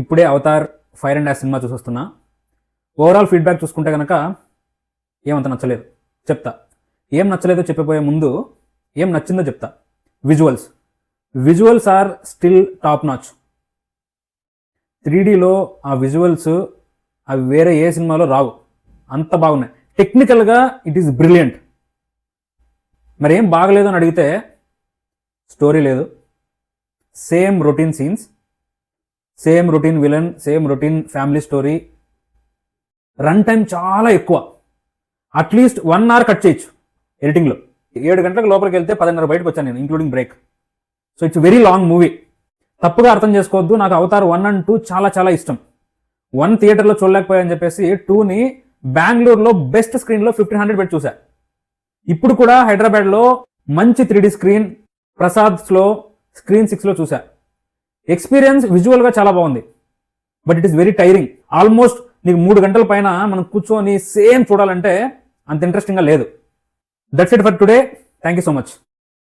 ఇప్పుడే Avatar fire and ash cinema చూసొస్తున్నా. Overall feedback చూసుకుంటే కనుక ఏమంత నచ్చలేదు. చెప్తా ఏం నచ్చలేదో చెప్పబోయే ముందు ఏం నచ్చిందో చెప్తా. Visuals are still top notch. 3Dలో ఆ విజువల్స్ అవి వేరే ఏ సినిమాలో రావు, అంత బాగున్నాయి. టెక్నికల్గా ఇట్ ఈస్ బ్రిలియంట్. మరి ఏం బాగలేదు అని అడిగితే స్టోరీ లేదు, same routine scenes, same routine villain, same routine family story. Run time చాలా ఎక్కువ, అట్లీస్ట్ 1 hour కట్ చేయొచ్చు ఎడిటింగ్లో. 7 గంటలకు లోపలికి వెళ్తే 10:30 బయటకు వచ్చాను నేను, including break. So it's very long movie. తప్పుగా అర్థం చేసుకోవద్దు, నాకు అవతార్ 1 and 2 చాలా చాలా ఇష్టం. 1 థియేటర్లో చూడలేకపోయాని చెప్పేసి 2ని బెంగళూరులో బెస్ట్ స్క్రీన్లో 1500 పెట్టి చూసా. ఇప్పుడు కూడా హైదరాబాద్లో మంచి 3D స్క్రీన్ ప్రసాద్స్లో స్క్రీన్ 6లో చూసా. ఎక్స్పీరియన్స్ విజువల్గా చాలా బాగుంది, but it is very tiring. Almost నీకు 3 గంటల పైన మనం కూర్చొని సేమ్ చూడాలంటే అంత ఇంట్రెస్టింగ్గా లేదు. That's it for today. Thank you so much.